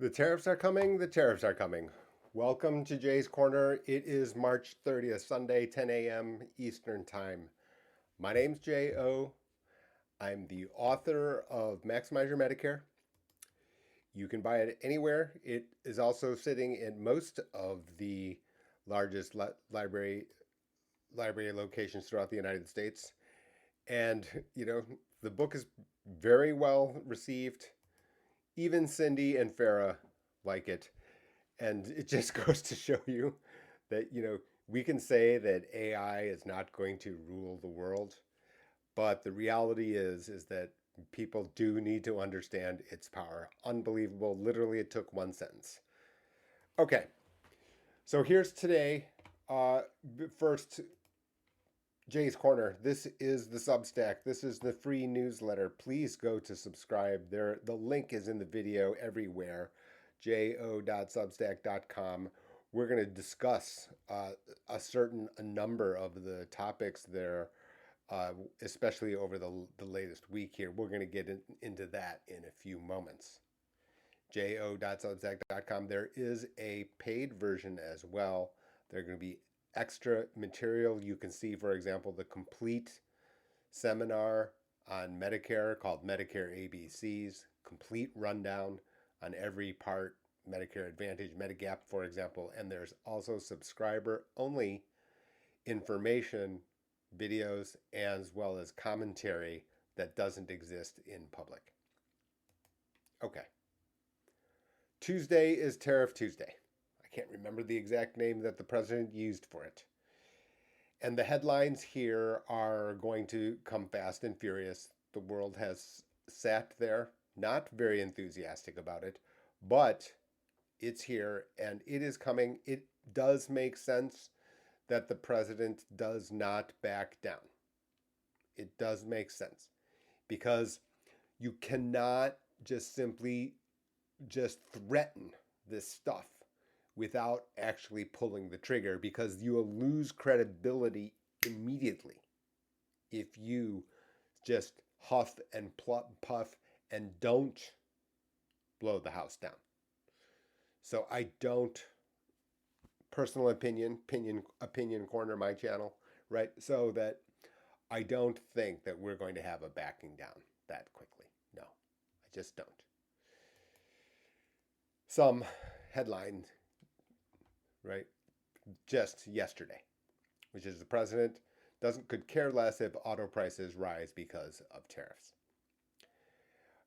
The tariffs are coming. The tariffs are coming. Welcome to Jay's Corner. It is March 30th, Sunday, 10 a.m. Eastern Time. My name's J.O. I'm the author of Maximize Your Medicare. You can buy it anywhere. It is also sitting in most of the largest library locations throughout the United States. And, the book is very well received. Even Cindy and Farah like it. And it just goes to show you that, we can say that AI is not going to rule the world, but the reality is that people do need to understand its power. Unbelievable. Literally, it took one sentence. Okay, so here's today. Uh, First, Jay's Corner. This is the Substack. This is the free newsletter. Please go to subscribe. There, the link is in the video everywhere. jo.substack.com. We're going to discuss a number of the topics there, especially over the latest week here. We're going to get into that in a few moments. jo.substack.com. There is a paid version as well. There are going to be extra material. You can see, for example, the complete seminar on Medicare called Medicare ABCs, complete rundown on every part, Medicare Advantage, Medigap, for example. And there's also subscriber only information, videos, as well as commentary that doesn't exist in public. Okay. Tuesday is Tariff Tuesday. I can't remember the exact name that the president used for it. And the headlines here are going to come fast and furious. The world has sat there, not very enthusiastic about it, but it's here and it is coming. It does make sense that the president does not back down. It does make sense because you cannot just simply just threaten this stuff without actually pulling the trigger, because you will lose credibility immediately if you just huff and puff and don't blow the house down. So I don't, personal opinion corner my channel, right? So that I don't think that we're going to have a backing down that quickly. No, I just don't. Some headline, right, just yesterday, which is the president could care less if auto prices rise because of tariffs.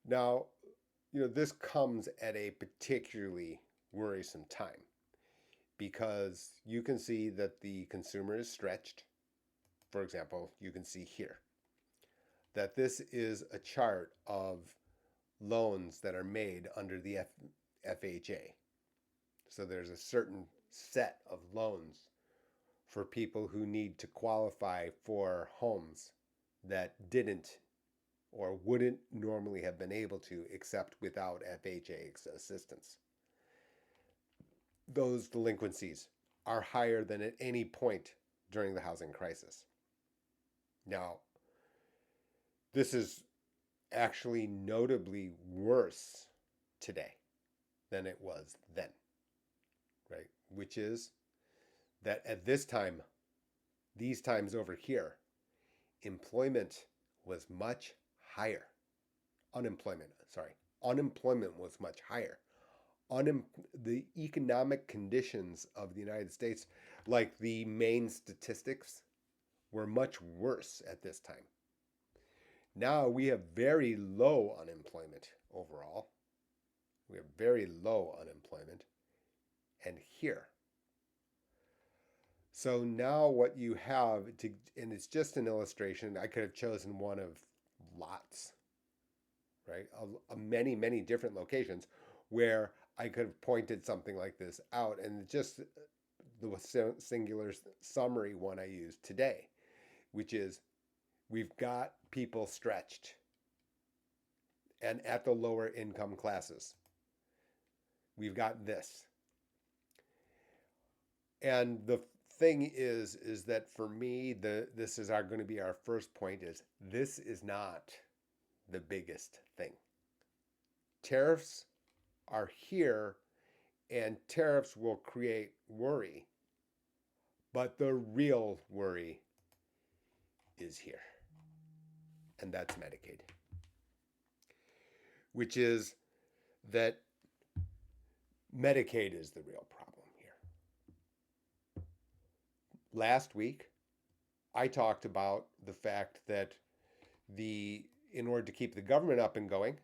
Now, this comes at a particularly worrisome time because you can see that the consumer is stretched. For example, you can see here that this is a chart of loans that are made under the FHA. So there's a certain set of loans for people who need to qualify for homes that didn't or wouldn't normally have been able to except without FHA assistance. Those delinquencies are higher than at any point during the housing crisis. Now, this is actually notably worse today than it was then, right? Which is that at this time, these times over here, employment was much higher. Unemployment was much higher. The economic conditions of the United States, like the main statistics, were much worse at this time. Now we have very low unemployment overall. We have very low unemployment. And here. So now what you have, and it's just an illustration, I could have chosen one of lots, right? Many, many different locations where I could have pointed something like this out, and just the singular summary one I used today, which is we've got people stretched and at the lower income classes. We've got this. And the thing is that for me, this is going to be our first point, is this is not the biggest thing. Tariffs are here, and tariffs will create worry. But the real worry is here, and that's Medicaid, which is that Medicaid is the real problem here. Last week, I talked about the fact that in order to keep the government up and going,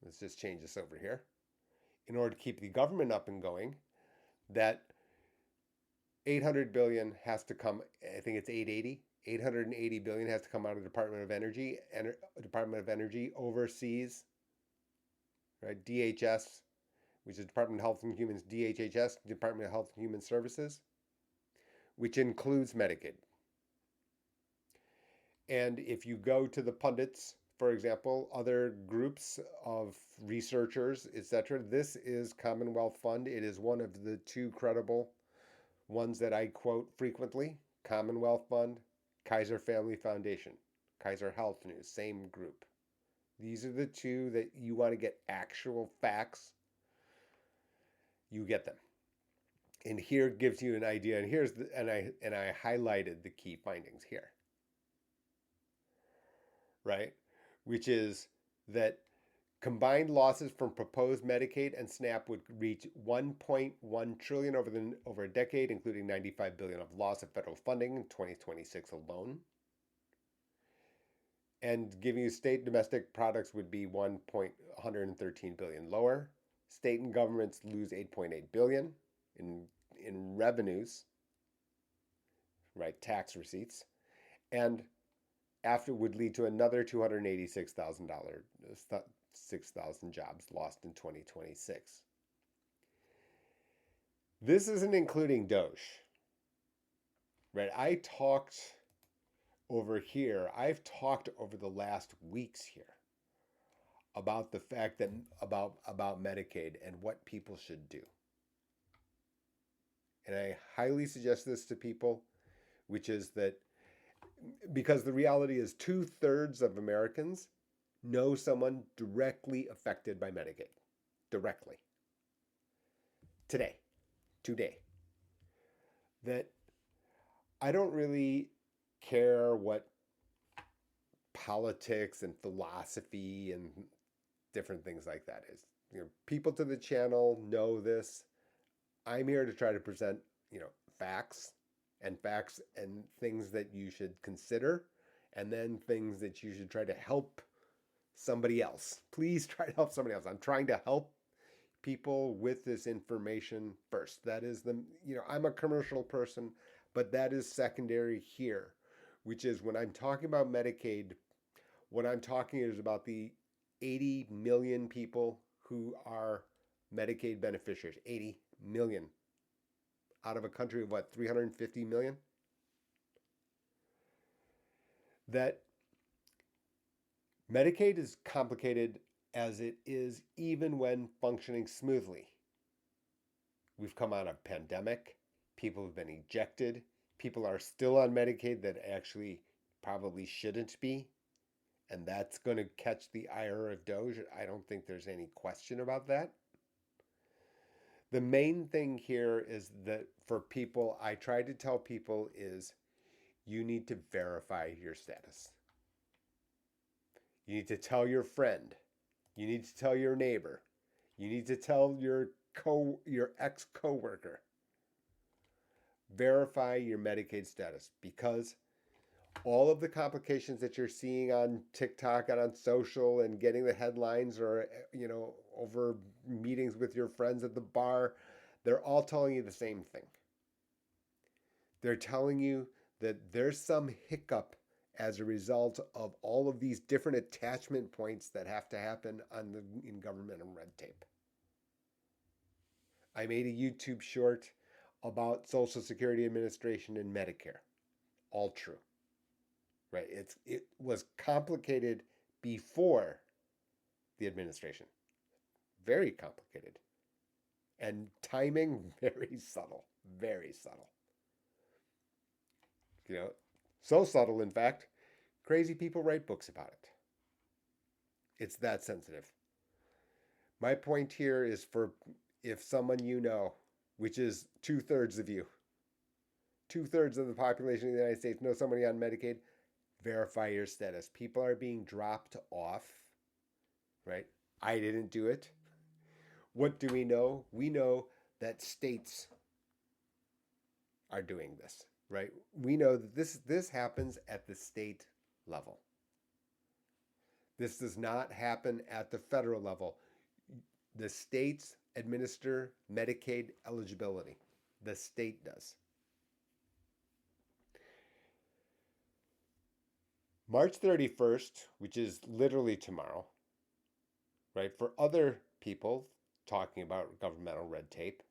let's just change this over here. In order to keep the government up and going, that 800 billion has to come, I think it's 880 billion has to come out of the Department of Energy, and Department of Energy oversees, right, DHS, which is Department of Health and Human, DHHS, Department of Health and Human Services, which includes Medicaid. And if you go to the pundits, for example, other groups of researchers, etc., this is Commonwealth Fund. It is one of the two credible ones that I quote frequently: Commonwealth Fund, Kaiser Family Foundation, Kaiser Health News, same group. These are the two that you want to get actual facts. You get them. And here gives you an idea. And here's I highlighted the key findings here. Right? Which is that combined losses from proposed Medicaid and SNAP would reach 1.1 trillion over a decade, including 95 billion of loss of federal funding in 2026 alone. And giving you state domestic products would be 1.113 billion lower. State and governments lose 8.8 billion in revenues, right, tax receipts, and after would lead to another $286,000, 6,000 jobs lost in 2026. This isn't including Doge, right? I've talked over the last weeks here about the fact that about Medicaid and what people should do. And I highly suggest this to people, which is that because the reality is 2/3 of Americans know someone directly affected by Medicaid. Directly. Today. That I don't really care what politics and philosophy and different things like that is. People to the channel know this. I'm here to try to present, facts and things that you should consider, and then things that you should try to help somebody else. Please try to help somebody else. I'm trying to help people with this information first. That is I'm a commercial person, but that is secondary here, which is when I'm talking about Medicaid, what I'm talking is about the 80 million people who are Medicaid beneficiaries. 80 million out of a country of 350 million? That Medicaid is complicated as it is even when functioning smoothly. We've come out of a pandemic. People have been ejected. People are still on Medicaid that actually probably shouldn't be. And that's going to catch the ire of Doge. I don't think there's any question about that. The main thing here is that for people, I try to tell people is you need to verify your status. You need to tell your friend. You need to tell your neighbor. You need to tell your ex-coworker. Verify your Medicaid status, because all of the complications that you're seeing on TikTok and on social and getting the headlines or, over meetings with your friends at the bar, they're all telling you the same thing. They're telling you that there's some hiccup as a result of all of these different attachment points that have to happen in government and red tape. I made a YouTube short about Social Security Administration and Medicare. All true. Right? It was complicated before the administration. Very complicated. And timing, very subtle. Very subtle. So subtle, in fact, crazy people write books about it. It's that sensitive. My point here is for if someone you know, which is 2/3 of you, 2/3 of the population of the United States know somebody on Medicaid, verify your status. People are being dropped off, right? I didn't do it. What do we know? We know that states are doing this, right? We know that this happens at the state level. This does not happen at the federal level. The states administer Medicaid eligibility. The state does. March 31st, which is literally tomorrow, right? For other people talking about governmental red tape,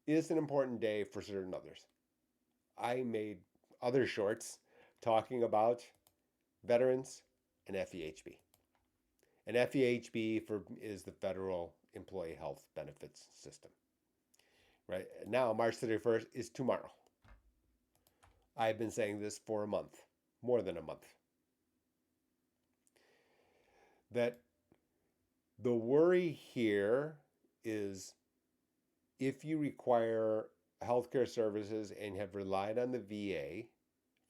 is an important day for certain others. I made other shorts talking about veterans and FEHB. And FEHB is the Federal Employee Health Benefits System. Right now, March 31st is tomorrow. I've been saying this for a month, more than a month. That the worry here is if you require healthcare services and have relied on the VA,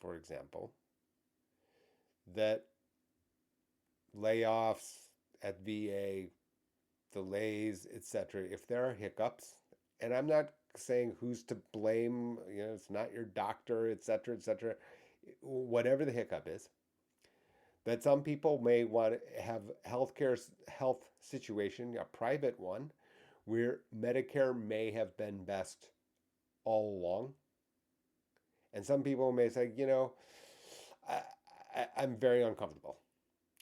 for example, that layoffs at VA, delays, etc., if there are hiccups, and I'm not saying who's to blame, it's not your doctor, etc., whatever the hiccup is, that some people may want to have health situation, a private one, where Medicare may have been best all along. And some people may say, I'm very uncomfortable.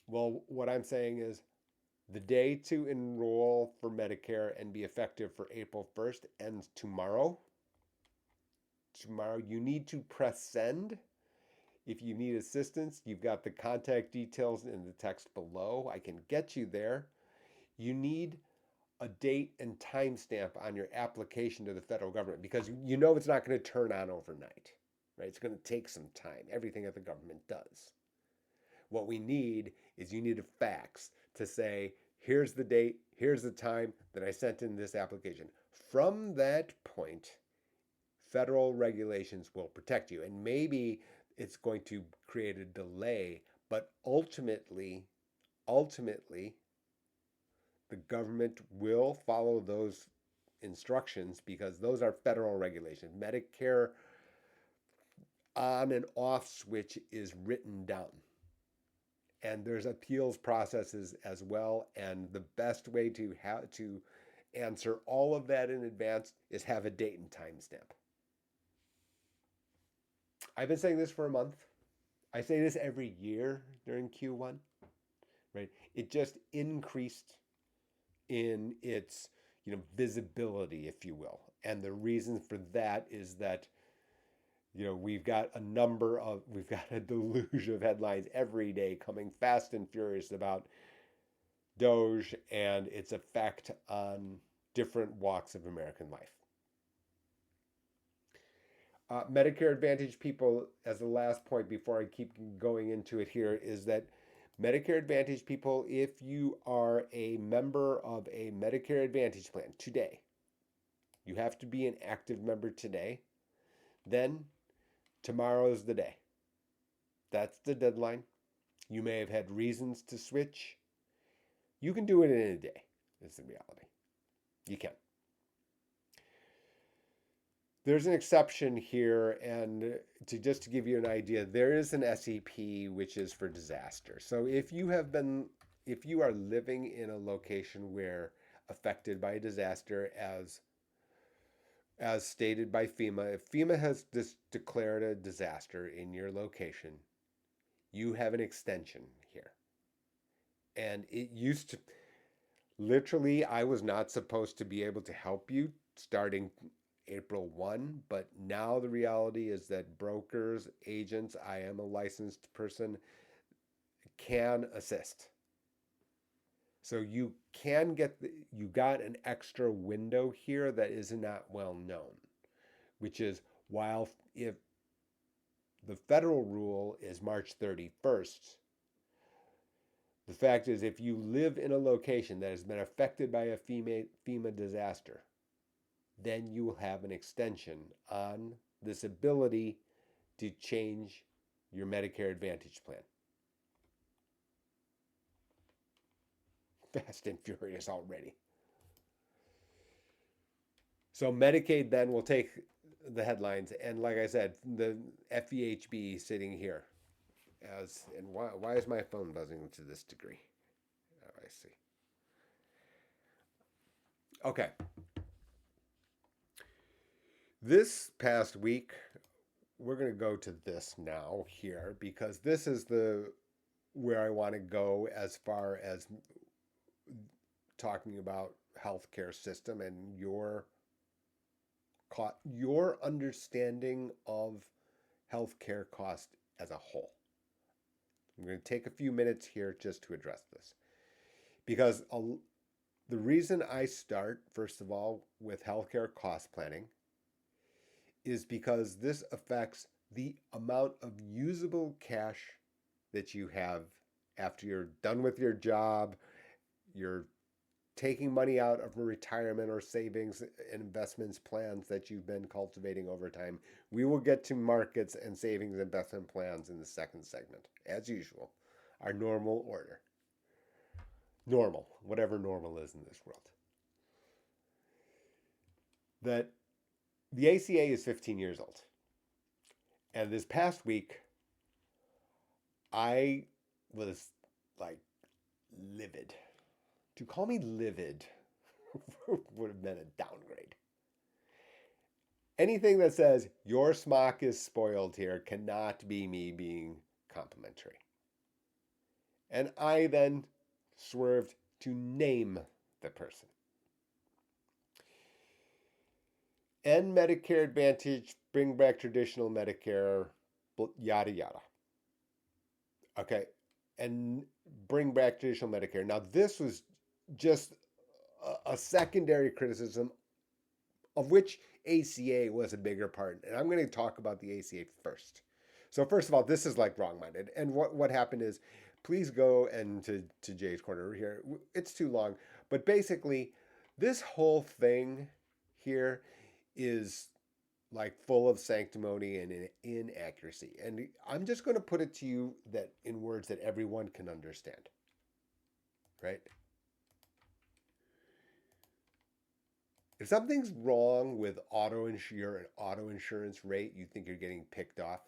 Well, what I'm saying is the day to enroll for Medicare and be effective for April 1st ends tomorrow. Tomorrow, you need to press send. If you need assistance, you've got the contact details in the text below. I can get you there. You need a date and timestamp on your application to the federal government because it's not going to turn on overnight, right? It's going to take some time. Everything that the government does. What we need is you need a fax to say, here's the date, here's the time that I sent in this application. From that point, federal regulations will protect you. And maybe it's going to create a delay, but ultimately, the government will follow those instructions because those are federal regulations. Medicare on and off switch is written down. And there's appeals processes as well. And the best way to answer all of that in advance is have a date and time stamp. I've been saying this for a month. I say this every year during Q1, right? It just increased in its visibility, if you will. And the reason for that is that we've got a deluge of headlines every day coming fast and furious about Doge and its effect on different walks of American life. Medicare Advantage people, as the last point before I keep going into it here, is that Medicare Advantage people, if you are a member of a Medicare Advantage plan today, you have to be an active member today, then tomorrow's the day. That's the deadline. You may have had reasons to switch. You can do it in a day, is the reality. You can. There's an exception here, and to give you an idea, there is an SEP which is for disaster. So if you are living in a location where affected by a disaster as stated by FEMA, if FEMA has declared a disaster in your location, you have an extension here. And it used to, literally, I was not supposed to be able to help you starting April 1, but now the reality is that brokers, agents, I am a licensed person, can assist. So you got an extra window here that is not well known, which is if the federal rule is March 31st, The fact is, if you live in a location that has been affected by a FEMA disaster, then you will have an extension on this ability to change your Medicare Advantage plan. Fast and furious already. So Medicaid then will take the headlines, and like I said, the FEHB sitting here as, and why is my phone buzzing to this degree? Oh, I see. Okay. This past week, we're going to go to this now here because this is the where I want to go as far as talking about healthcare system and your understanding of healthcare cost as a whole. I'm going to take a few minutes here just to address this because the reason I start, first of all, with healthcare cost planning is because this affects the amount of usable cash that you have after you're done with your job, you're taking money out of a retirement or savings and investments plans that you've been cultivating over time. We will get to markets and savings investment plans in the second segment, as usual, our normal order. Normal, whatever normal is in this world. That the ACA is 15 years old. And this past week, I was like livid. To call me livid would have been a downgrade. Anything that says your smock is spoiled here cannot be me being complimentary. And I then swerved to name the person. End Medicare Advantage, bring back traditional Medicare, yada yada. Okay, and bring back traditional Medicare. Now, this was just a secondary criticism of which ACA was a bigger part. And I'm going to talk about the ACA first. So first of all, this is like wrong-minded. And what happened is, please go and to Jay's Corner here. It's too long. But basically, this whole thing here is like full of sanctimony and inaccuracy. And I'm just going to put it to you that in words that everyone can understand. Right? If something's wrong with your auto insurance rate, you think you're getting picked off.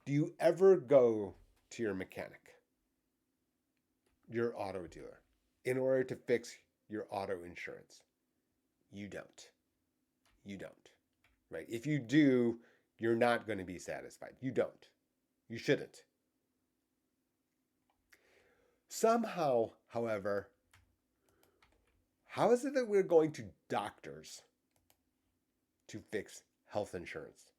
Do you ever go to your mechanic, your auto dealer, in order to fix your auto insurance? You don't. You don't. Right? If you do, you're not going to be satisfied. You don't. You shouldn't. Somehow, however, how is it that we're going to doctors to fix health insurance?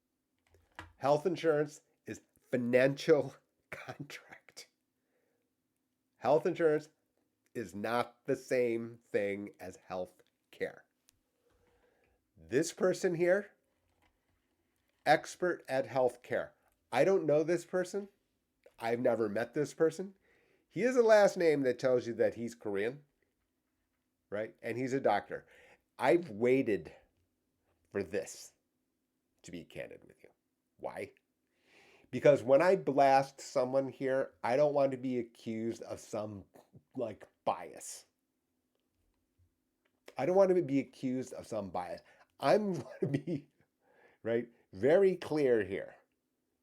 Health insurance is financial contract. Health insurance is not the same thing as health care. This person here, expert at health care. I don't know this person. I've never met this person. He has a last name that tells you that he's Korean. Right? And he's a doctor. I've waited for this, to be candid with you. Why? Because when I blast someone here, I don't want to be accused of some like bias. I don't want to be accused of some bias. I'm going to be, right, very clear here.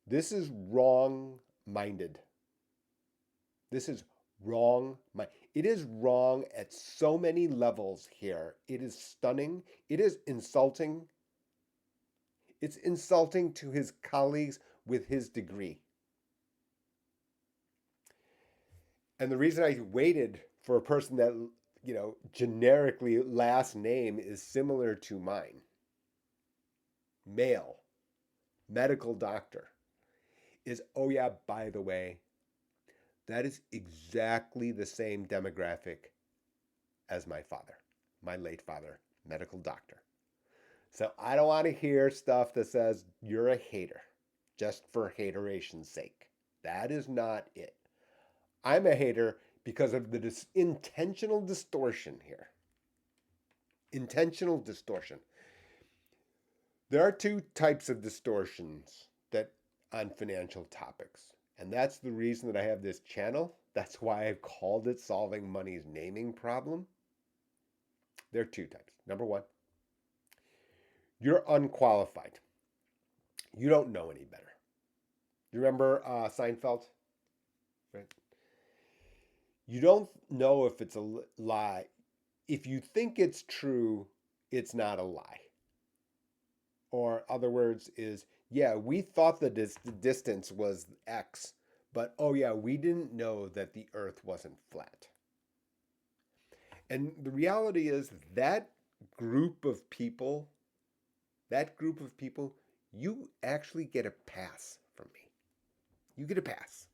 This is wrong-minded. This is wrong. It is wrong at so many levels here. It is stunning. It is insulting. It's insulting to his colleagues with his degree. And the reason I waited for a person that, generically last name is similar to mine, male, medical doctor, is, oh yeah, by the way, that is exactly the same demographic as my father, my late father, medical doctor. So I don't want to hear stuff that says you're a hater just for hateration's sake. That is not it. I'm a hater because of the intentional distortion here. Intentional distortion. There are two types of distortions that on financial topics. And that's the reason that I have this channel. That's why I've called it Solving Money's Naming Problem. There are two types. Number one, you're unqualified. You don't know any better. You remember Seinfeld? Right? You don't know if it's a lie. If you think it's true, it's not a lie. Or other words is, yeah, we thought the distance was X, but oh yeah, we didn't know that the earth wasn't flat. And the reality is that group of people, you actually get a pass from me. You get a pass.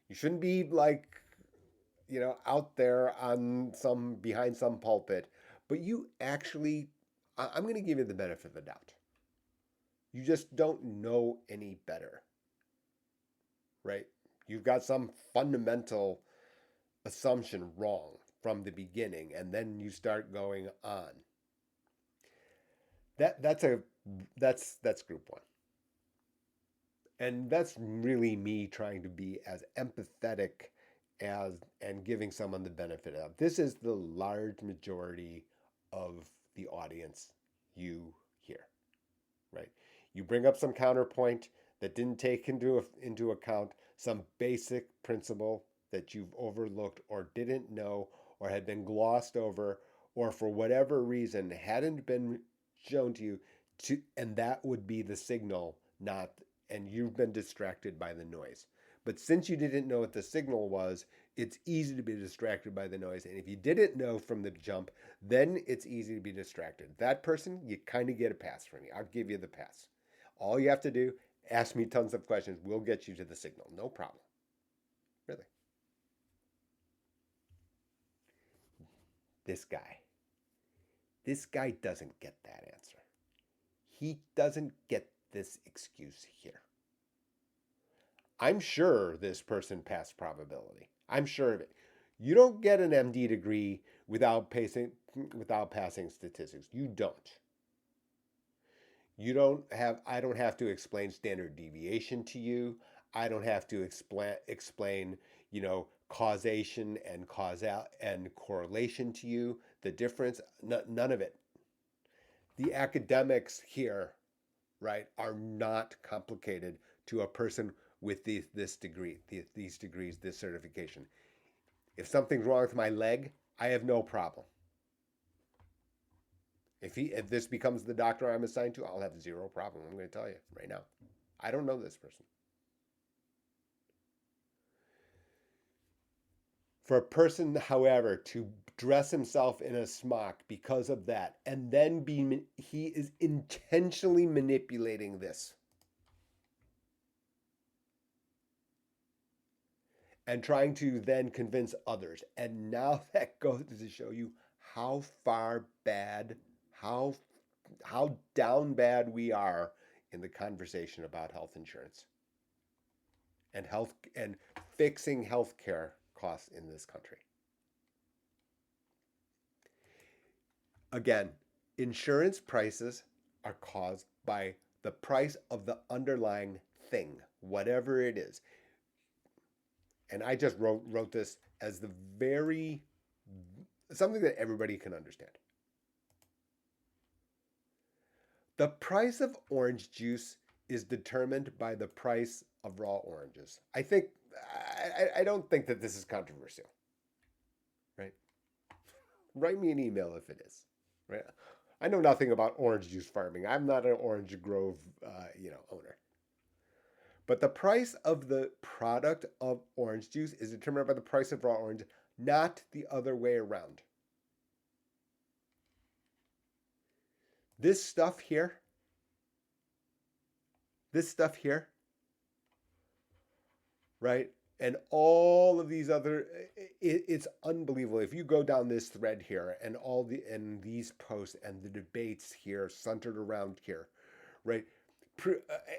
You shouldn't be like, out there on behind some pulpit, but you actually, I'm going to give you the benefit of the doubt. You just don't know any better, right? You've got some fundamental assumption wrong from the beginning, and then you start going on. That's group one. And that's really me trying to be as empathetic and giving someone the benefit of. This is the large majority of the audience you hear, right? You bring up some counterpoint that didn't take into account some basic principle that you've overlooked or didn't know or had been glossed over or for whatever reason hadn't been shown to you, and that would be the signal, and you've been distracted by the noise. But since you didn't know what the signal was, it's easy to be distracted by the noise. And if you didn't know from the jump, then it's easy to be distracted. That person, you kind of get a pass from me. I'll give you the pass. All you have to do, ask me tons of questions. We'll get you to the signal. No problem. Really. This guy doesn't get that answer. He doesn't get this excuse here. I'm sure this person passed probability. I'm sure of it. You don't get an MD degree without passing statistics. You don't. I don't have to explain standard deviation to you. I don't have to explain, causation and correlation to you. The difference, none of it. The academics here, right, are not complicated to a person with this degree, these degrees, this certification. If something's wrong with my leg, I have no problem. If this becomes the doctor I'm assigned to, I'll have zero problem. I'm going to tell you right now. I don't know this person. For a person, however, to dress himself in a smock because of that, and then he is intentionally manipulating this. And trying to then convince others. And now that goes to show you how down bad we are in the conversation about health insurance and fixing healthcare costs in this country. Again, insurance prices are caused by the price of the underlying thing, whatever it is. And I just wrote this as something that everybody can understand. The price of orange juice is determined by the price of raw oranges. I don't think that this is controversial, right? Write me an email if it is, right? I know nothing about orange juice farming. I'm not an orange grove, owner. But the price of the product of orange juice is determined by the price of raw orange, not the other way around. This stuff here, right? And all of these other, it's unbelievable. If you go down this thread here and these posts and the debates here centered around here, right?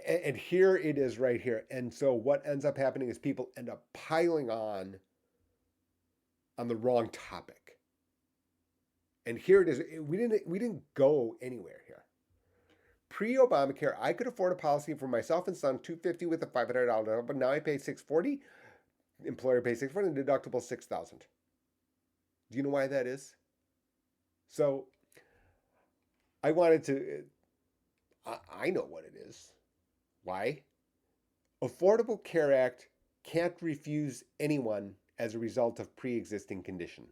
And here it is right here. And so what ends up happening is people end up piling on on the wrong topic. And here it is. We didn't go anywhere here. Pre-Obamacare, I could afford a policy for myself and son, $250 with a $500, but now I pay $640. Employer pays $640, and deductible $6,000. Do you know why that is? So I wanted to. I know what it is. Why? Affordable Care Act can't refuse anyone as a result of pre-existing condition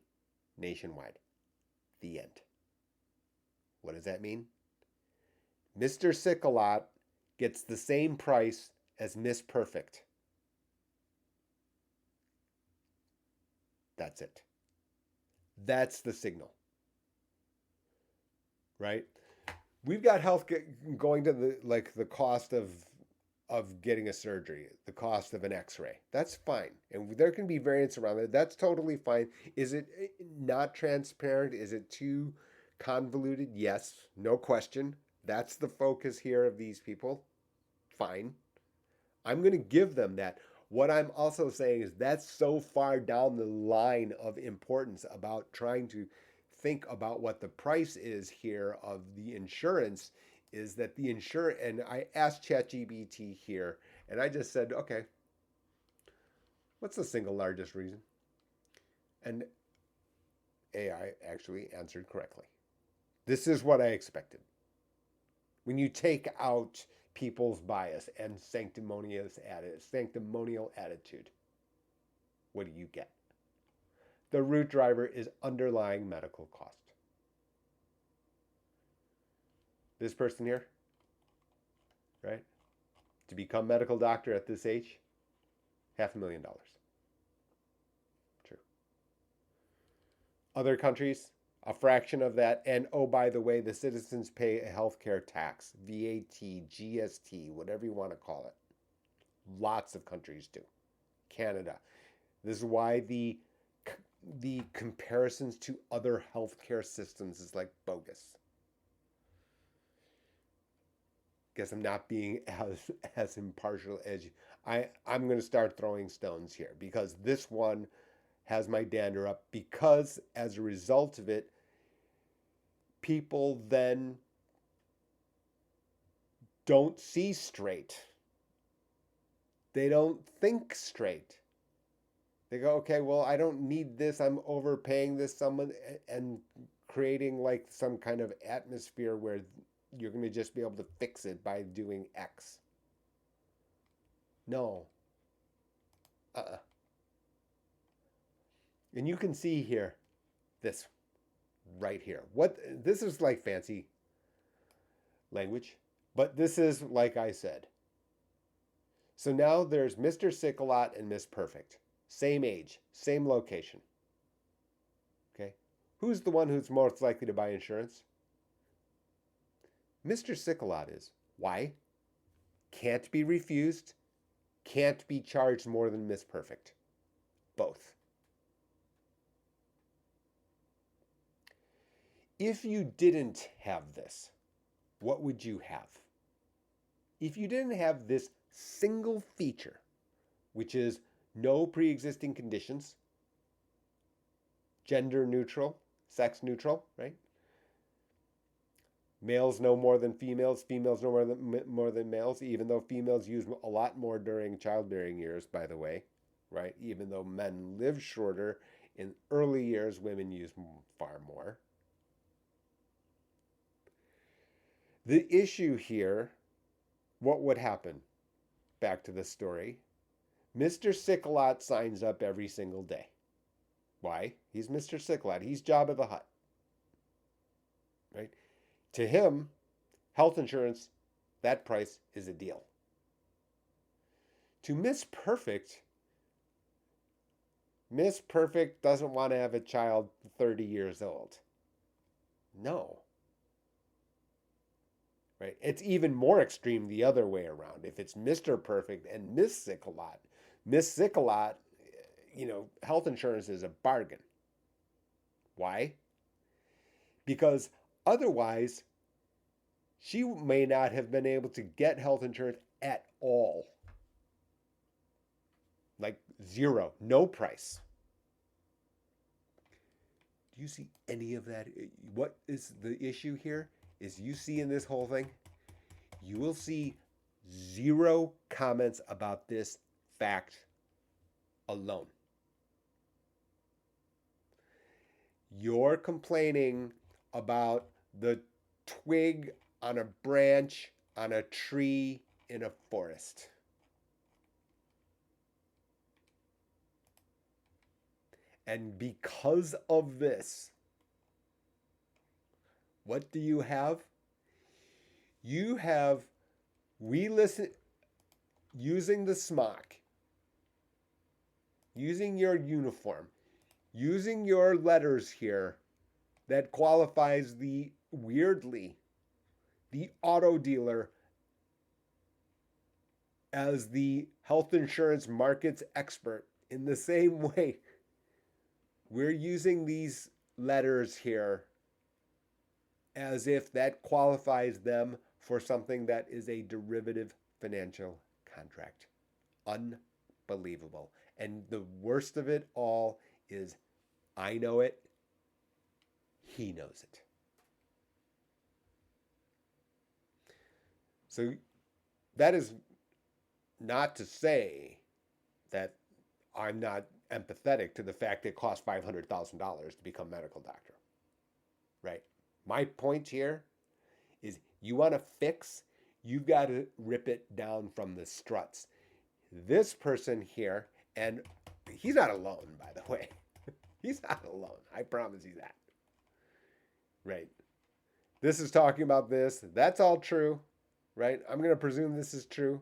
nationwide. The end. What does that mean? Mr. Sick-A-Lot gets the same price as Miss Perfect. That's it. That's the signal. Right? We've got health going to the cost of getting a surgery, the cost of an x-ray. That's fine. And there can be variance around that. That's totally fine. Is it not transparent? Is it too convoluted? Yes, no question. That's the focus here of these people. Fine. I'm going to give them that. What I'm also saying is that's so far down the line of importance about trying to think about what the price is here of the insurance is that the insurance, and I asked ChatGPT here, and I just said, okay, what's the single largest reason? And AI actually answered correctly. This is what I expected. When you take out people's bias and sanctimonial attitude, what do you get? The root driver is underlying medical cost. This person here, right? To become medical doctor at this age, $500,000. True. Other countries, a fraction of that. And oh, by the way, the citizens pay a healthcare tax, VAT, GST, whatever you want to call it. Lots of countries do. Canada. This is why the comparisons to other healthcare systems is like bogus. Guess I'm not being as impartial as you. I'm going to start throwing stones here because this one has my dander up because as a result of it, people then don't see straight. They don't think straight. They go, okay, well, I don't need this. I'm overpaying this someone and creating like some kind of atmosphere where you're going to just be able to fix it by doing X. No. And you can see here, this right here. This is like fancy language, but this is like I said. So now there's Mr. Sick-A-Lot and Miss Perfect. Same age, same location. Okay? Who's the one who's most likely to buy insurance? Mr. Sick-A-Lot is. Why? Can't be refused, can't be charged more than Miss Perfect. Both. If you didn't have this, what would you have? If you didn't have this single feature, which is no pre-existing conditions, gender neutral, sex neutral, right? Males no more than females, females no more than males, even though females use a lot more during childbearing years, by the way, right? Even though men live shorter, in early years, women use far more. The issue here, what would happen? Back to the story. Mr. Sick-A-Lot signs up every single day. Why? He's Mr. Sick-A-Lot. He's Jabba the Hutt. Right? To him, health insurance, that price is a deal. To Miss Perfect doesn't want to have a child 30 years old. No. Right? It's even more extreme the other way around. If it's Mr. Perfect and Miss Sick-A-Lot, health insurance is a bargain. Why? Because otherwise, she may not have been able to get health insurance at all. Like zero, no price. you see any of that? What is the issue here? Is you see in this whole thing, you will see zero comments about this fact alone. You're complaining about the twig on a branch on a tree in a forest. And because of this, what do you have? You have, we listen, using the smock, using your uniform, using your letters here that qualifies the, weirdly, the auto dealer as the health insurance markets expert. In the same way, we're using these letters here as if that qualifies them for something that is a derivative financial contract. Unbelievable. And the worst of it all is I know it, he knows it. So that is not to say that I'm not empathetic to the fact that it costs $500,000 to become a medical doctor, right? My point here is you want to fix, you've got to rip it down from the struts. This person here, and he's not alone, by the way. He's not alone. I promise you that. Right. This is talking about this. That's all true, right? I'm going to presume this is true,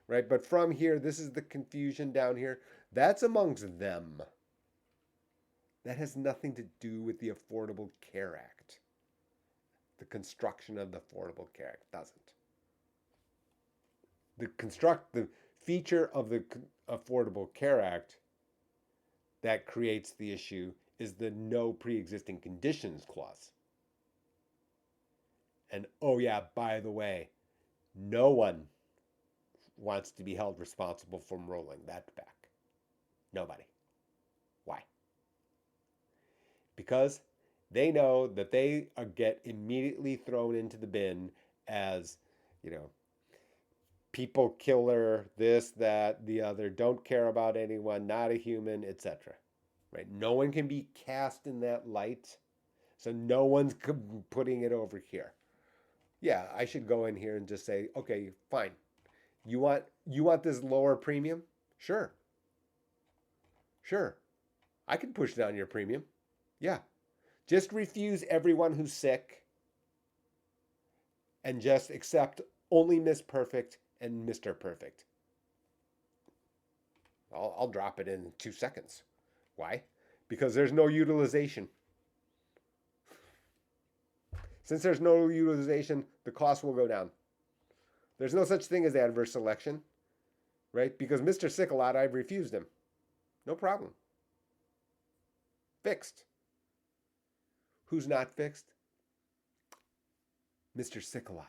right? But from here, this is the confusion down here. That's amongst them. That has nothing to do with the Affordable Care Act. The construction of the Affordable Care Act doesn't. The feature of the Affordable Care Act that creates the issue is the no pre-existing conditions clause. And oh yeah, by the way, no one wants to be held responsible for rolling that back. Nobody. Why? Because they know that they get immediately thrown into the bin as, people killer, this, that, the other, don't care about anyone, not a human, etc. Right? No one can be cast in that light, so no one's putting it over here. Yeah, I should go in here and just say, okay, fine. You want this lower premium? Sure. I can push down your premium. Yeah. Just refuse everyone who's sick and just accept only Miss Perfect and Mr. Perfect. I'll drop it in 2 seconds. Why? Because there's no utilization. Since there's no utilization, the cost will go down. There's no such thing as adverse selection, right? Because Mr. Sick-A-Lot, I've refused him. No problem. Fixed. Who's not fixed? Mr. Sick-A-Lot.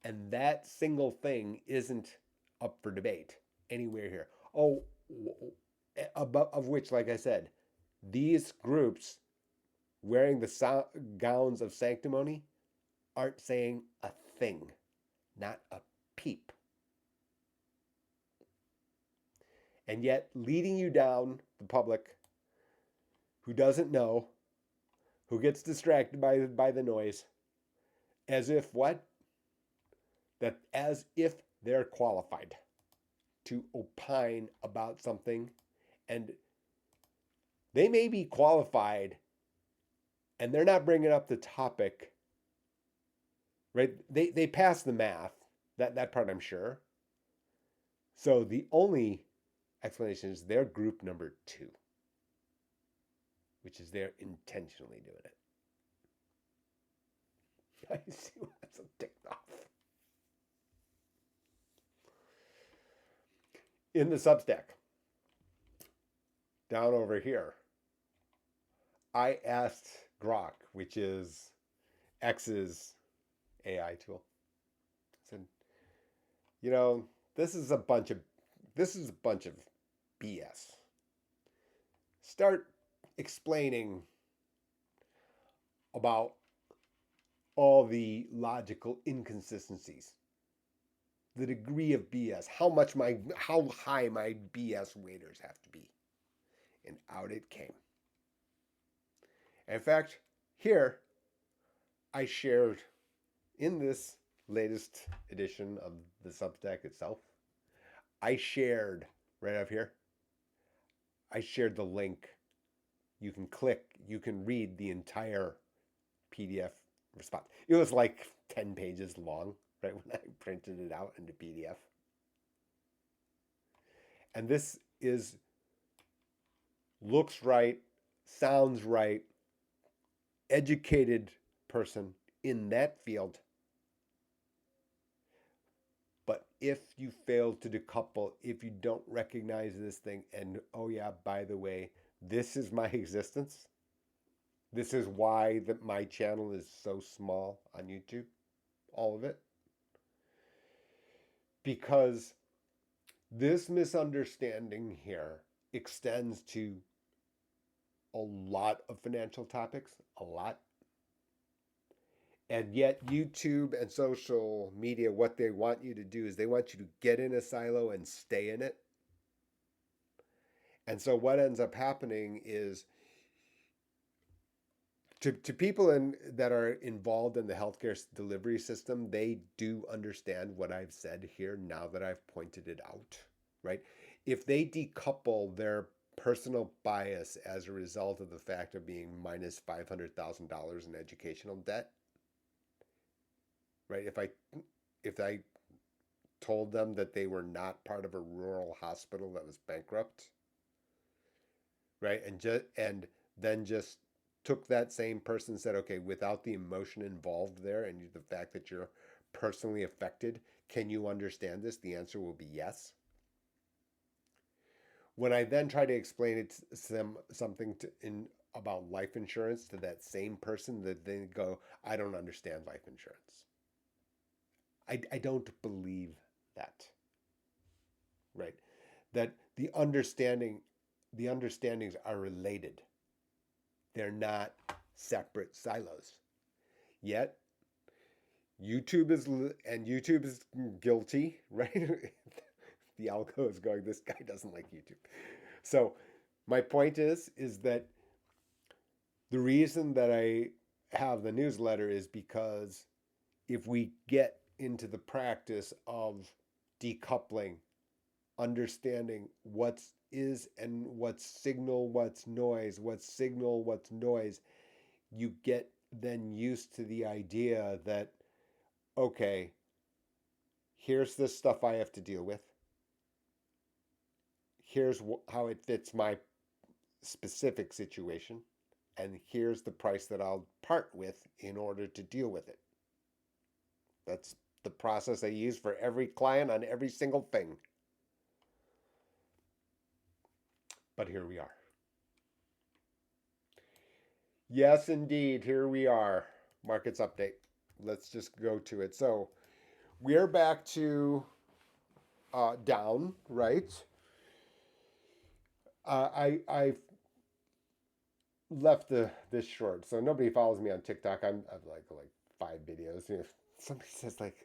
And that single thing isn't up for debate anywhere here. Of which, like I said, these groups wearing the gowns of sanctimony aren't saying a thing, not a peep. And yet leading you down, the public who doesn't know, who gets distracted by the noise, as if what? That as if they're qualified to opine about something, and they may be qualified and they're not bringing up the topic, right? They pass the math, that part I'm sure. So the only explanation is they're group number 2, which is they're intentionally doing it. I see why I'm so ticked off. In the Substack, down over here, I asked Grok, which is X's AI tool. I said, this is a bunch of BS. Start explaining about all the logical inconsistencies, the degree of BS, how high my BS waders have to be. And out it came. In fact, here I shared in this latest edition of the Substack itself, I shared right up here, I shared the link. You can click, you can read the entire PDF response. It was like 10 pages long, right, when I printed it out into PDF. And this looks right, sounds right, educated person in that field. But if you fail to decouple, if you don't recognize this thing, and oh yeah, by the way, this is my existence. This is why my channel is so small on YouTube, all of it. Because this misunderstanding here extends to a lot of financial topics, a lot. And yet YouTube and social media, what they want you to do is they want you to get in a silo and stay in it. And so what ends up happening is to people that are involved in the healthcare delivery system, they do understand what I've said here now that I've pointed it out, right? If they decouple their personal bias as a result of the fact of being minus $500,000 in educational debt, right? If I told them that they were not part of a rural hospital that was bankrupt, right? And then just took that same person and said, okay, without the emotion involved there and the fact that you're personally affected, can you understand this? The answer will be yes. When I then try to explain it something about life insurance to that same person, that they go, I don't understand life insurance. I don't believe that, right? That the understandings are related. They're not separate silos. Yet, YouTube is guilty, right? The algo is going, this guy doesn't like YouTube. So my point is that the reason that I have the newsletter is because if we get into the practice of decoupling, understanding what is and what's signal, what's noise, what's signal, what's noise, you get then used to the idea that, okay, here's the stuff I have to deal with. Here's how it fits my specific situation. And here's the price that I'll part with in order to deal with it. That's the process I use for every client on every single thing. But here we are. Yes, indeed, here we are. Markets update. Let's just go to it. So we're back to down, right? I left this short, so nobody follows me on TikTok. I've like 5 videos. If somebody says like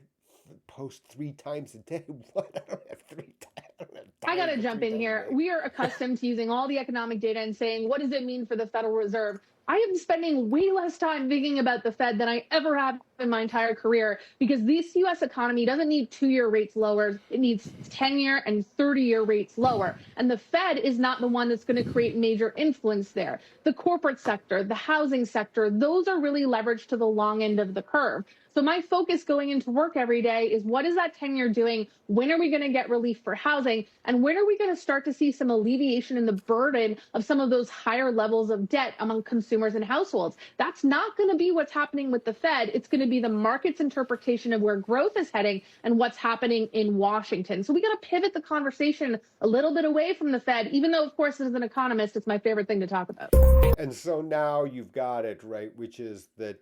post 3 times a day, what? I don't have 3 times. I got to jump in here. We are accustomed to using all the economic data and saying, what does it mean for the Federal Reserve? I am spending way less time thinking about the Fed than I ever have in my entire career, because this U.S. economy doesn't need 2-year rates lower. It needs 10-year and 30-year rates lower. And the Fed is not the one that's going to create major influence there. The corporate sector, the housing sector, those are really leveraged to the long end of the curve. So my focus going into work every day is, what is that 10-year doing? When are we going to get relief for housing? And when are we going to start to see some alleviation in the burden of some of those higher levels of debt among consumers and households? That's not going to be what's happening with the Fed. It's going to be the market's interpretation of where growth is heading and what's happening in Washington. So we got to pivot the conversation a little bit away from the Fed, even though, of course, as an economist, it's my favorite thing to talk about. And so now you've got it, right? Which is that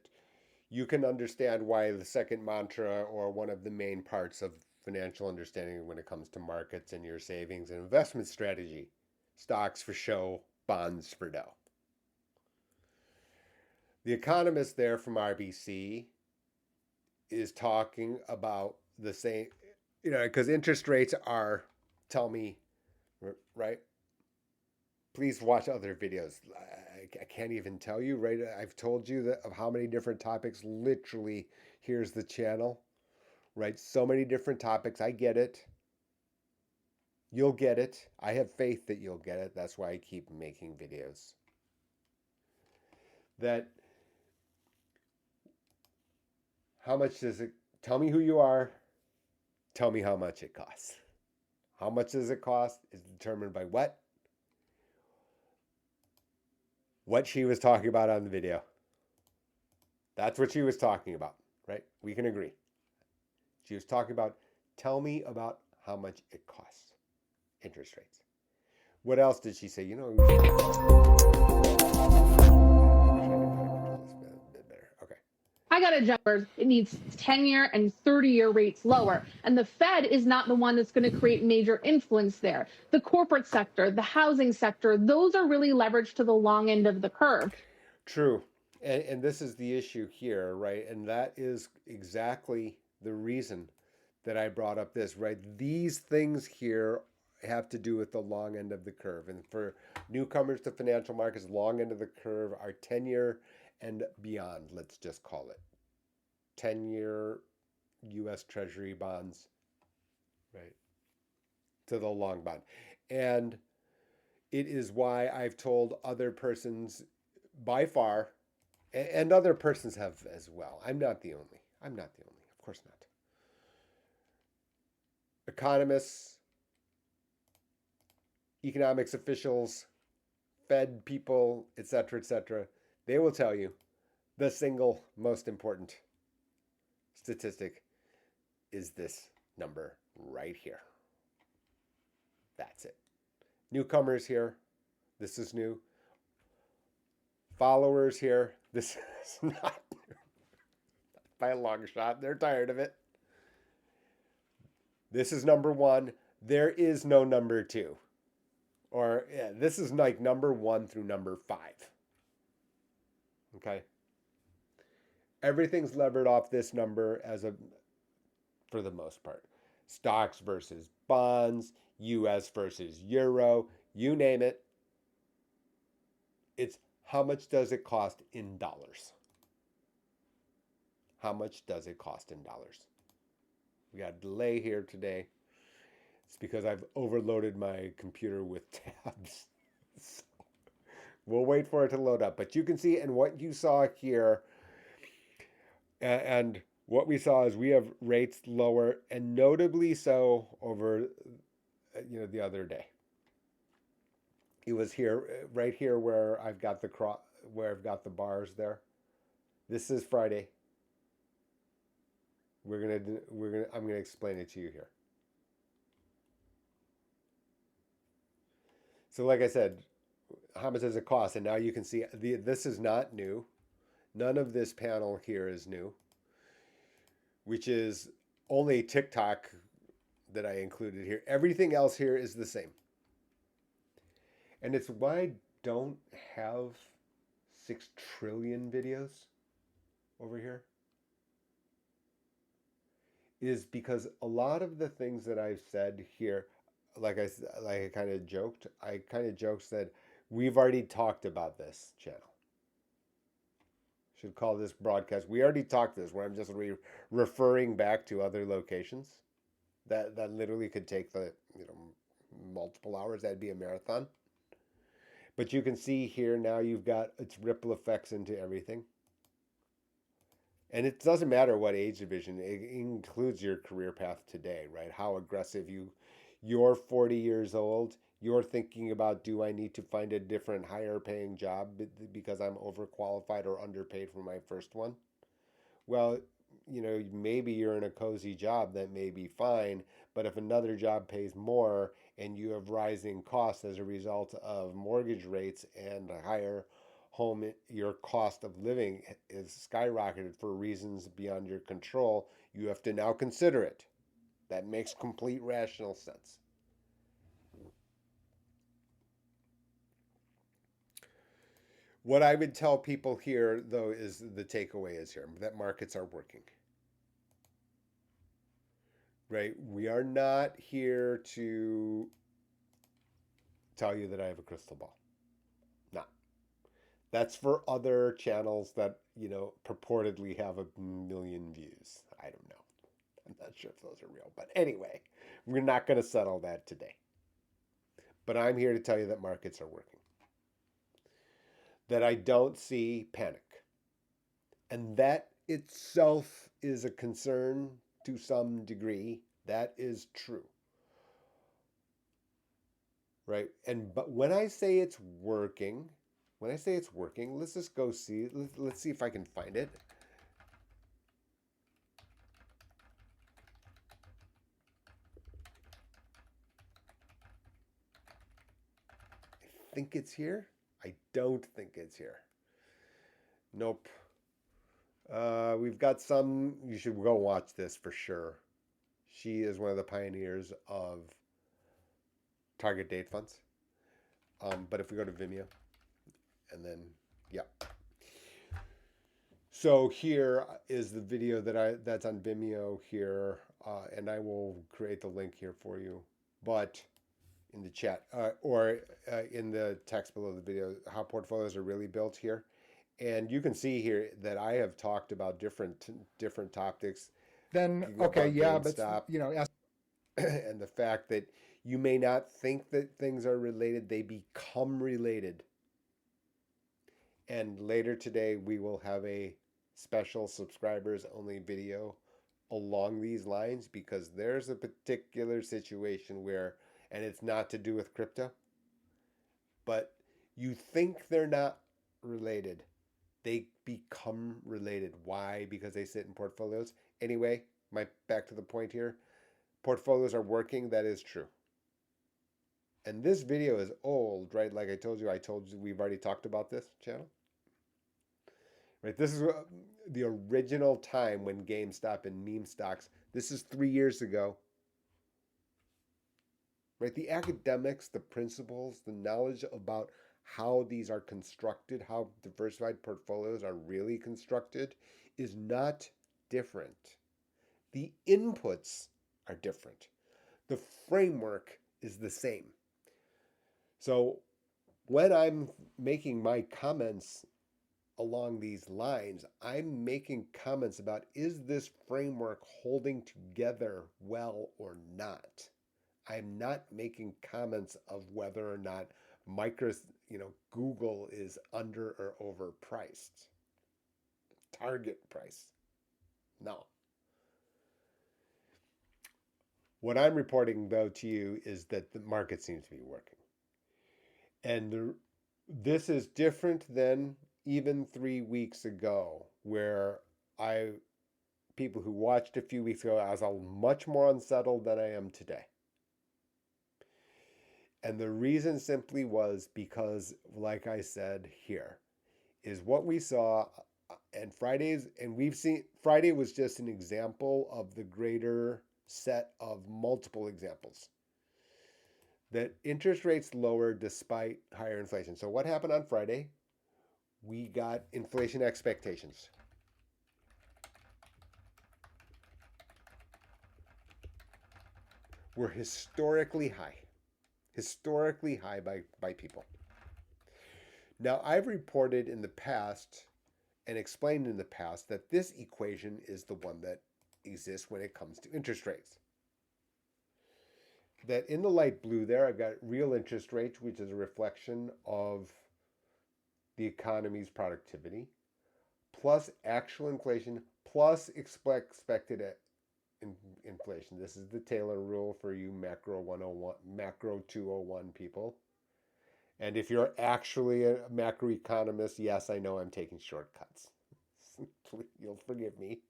you can understand why the second mantra, or one of the main parts of financial understanding when it comes to markets and your savings and investment strategy: stocks for show, bonds for dough. The economist there from RBC is talking about the same, because interest rates are, tell me, right? Please watch other videos. I can't even tell you, right? I've told you that of how many different topics. Literally, here's the channel, right? So many different topics. I get it. You'll get it. I have faith that you'll get it. That's why I keep making videos. That, how much does it, tell me who you are, tell me how much it costs. How much does it cost is determined by what? What she was talking about on the video. That's what she was talking about, right? We can agree. She was talking about, tell me about how much it costs. Interest rates. What else did she say? Okay. I got a jumper. It needs 10-year and 30-year rates lower. And the Fed is not the one that's going to create major influence there. The corporate sector, the housing sector, those are really leveraged to the long end of the curve. True. And this is the issue here, right? And that is exactly the reason that I brought up this, right? These things here have to do with the long end of the curve. And for newcomers to financial markets, long end of the curve are 10-year and beyond, let's just call it. 10-year US Treasury bonds, right? To the long bond. And it is why I've told other persons by far, and other persons have as well. I'm not the only. Of course not. Economists, economics officials, Fed people, etc., they will tell you the single most important statistic is this number right here. That's it. Newcomers here, this is new. Followers here, this is not by a long shot. They're tired of it. This is number one. There is no number two. Or, yeah, this is like number 1 through number 5. Okay? Everything's levered off this number for the most part. Stocks versus bonds, US versus euro, you name it. It's how much does it cost in dollars? How much does it cost in dollars? We got a delay here today. It's because I've overloaded my computer with tabs. So we'll wait for it to load up. But you can see, and what you saw here, and what we saw is we have rates lower, and notably so over, the other day. It was here, right here, where I've got the bars there. This is Friday. I'm gonna explain it to you here. So, like I said, how much does it cost? And now you can see this is not new. None of this panel here is new, which is only TikTok that I included here. Everything else here is the same. And it's why I don't have 6 trillion videos over here. Is because a lot of the things that I've said here, like I kind of joked, that we've already talked about this channel. Should call this broadcast. We already talked this, where I'm just referring back to other locations. That literally could take multiple hours. That'd be a marathon. But you can see here now you've got its ripple effects into everything. And it doesn't matter what age division, it includes your career path today, right? How aggressive you're 40 years old, you're thinking about, do I need to find a different higher paying job because I'm overqualified or underpaid for my first one? Well, maybe you're in a cozy job that may be fine, but if another job pays more and you have rising costs as a result of mortgage rates and a higher home, your cost of living is skyrocketed for reasons beyond your control, you have to now consider it. That makes complete rational sense. What I would tell people here, though, is the takeaway is here that markets are working, right? We are not here to tell you that I have a crystal ball. Not. That's for other channels that, purportedly have a million views. I don't know. I'm not sure if those are real. But anyway, we're not going to settle that today. But I'm here to tell you that markets are working, that I don't see panic. And that itself is a concern to some degree. That is true. Right? But when I say it's working, let's just go see. Let's see if I can find it. I think it's here. I don't think it's here. Nope. We've got some. You should go watch this for sure. She is one of the pioneers of target date funds. But if we go to Vimeo, and then yeah. So here is the video that's on Vimeo here, and I will create the link here for you. But in the chat or in the text below the video, how portfolios are really built here. And you can see here that I have talked about different topics. Then okay, yeah, but and the fact that you may not think that things are related, they become related. And later today, we will have a special subscribers only video along these lines because there's a particular situation where, and it's not to do with crypto, but you think they're not related. They become related. Why? Because they sit in portfolios. Anyway, back to the point here. Portfolios are working. That is true. And this video is old, right? Like I told you, we've already talked about this channel. Right? This is the original time when GameStop and meme stocks. This is 3 years ago. Right? The academics, the principles, the knowledge about how these are constructed, how diversified portfolios are really constructed is not different. The inputs are different. The framework is the same. So when I'm making my comments along these lines, I'm making comments about, is this framework holding together well or not? I'm not making comments of whether or not Google is under or overpriced. Target price. No. What I'm reporting, though, to you is that the market seems to be working. And this is different than even 3 weeks ago, where people who watched a few weeks ago, I was much more unsettled than I am today. And the reason simply was because, like I said here, is what we saw and Friday was just an example of the greater set of multiple examples. That interest rates lowered despite higher inflation. So what happened on Friday? We got inflation expectations. Were historically high by people. Now, I've reported in the past and explained in the past that this equation is the one that exists when it comes to interest rates. That in the light blue there, I've got real interest rates, which is a reflection of the economy's productivity, plus actual inflation, plus expected inflation. This is the Taylor rule for you macro 101, macro 201 people. And if you're actually a macroeconomist, yes, I know I'm taking shortcuts. You'll forgive me.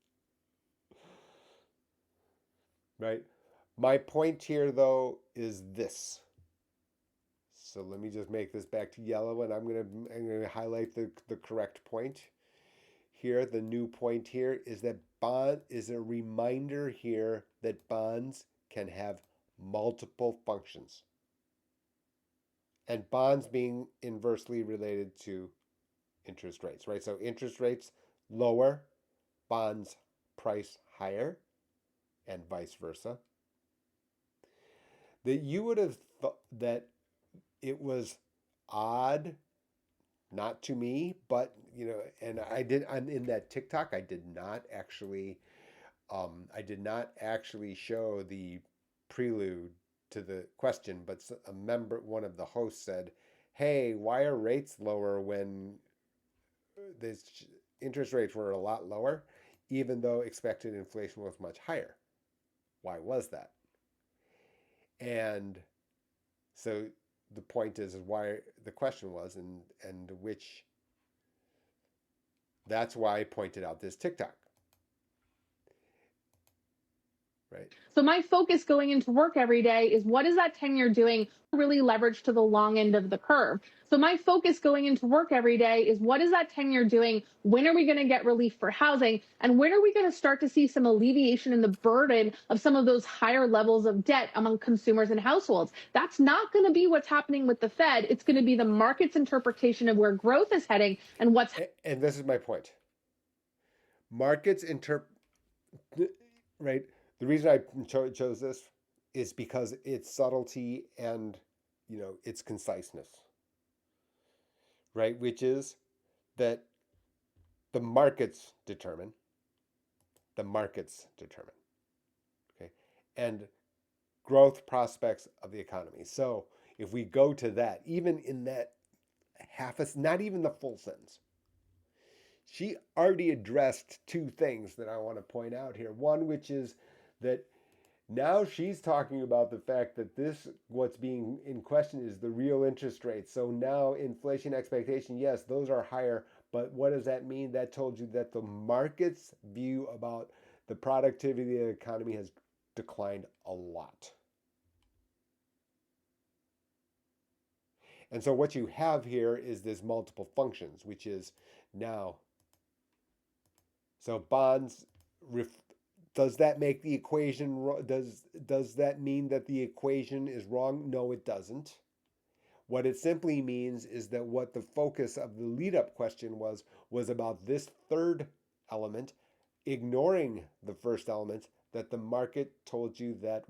Right? My point here, though, is this. So let me just make this back to yellow, and I'm gonna highlight the correct point here. The new point here is that bond is a reminder here that bonds can have multiple functions. And bonds being inversely related to interest rates, right? So interest rates lower, bonds price higher, and vice versa. That you would have thought that it was odd, not to me, but and I'm in that TikTok. I did not actually show the prelude to the question, but one of the hosts said, "Hey, why are rates lower when the interest rates were a lot lower, even though expected inflation was much higher? Why was that?" And so the point is why the question was, and which that's why I pointed out this TikTok. Right. So my focus going into work every day is what is that 10-year doing really leveraged to the long end of the curve. So my focus going into work every day is what is that 10-year doing? When are we going to get relief for housing? And when are we going to start to see some alleviation in the burden of some of those higher levels of debt among consumers and households? That's not going to be what's happening with the Fed. It's going to be the market's interpretation of where growth is heading and what's. And this is my point. Markets right. The reason I chose this is because its subtlety and its conciseness, right? Which is that the markets determine. Okay, and growth prospects of the economy. So if we go to that, even in that not even the full sentence, she already addressed two things that I want to point out here. One, which is that now she's talking about the fact that what's being in question is the real interest rate. So now inflation expectation, yes, those are higher, but what does that mean? That told you that the market's view about the productivity of the economy has declined a lot. And so what you have here is this multiple functions, which is now, so bonds, does that make the equation, does that mean that the equation is wrong? No, it doesn't. What it simply means is that what the focus of the lead-up question was about this third element, ignoring the first element, that the market told you that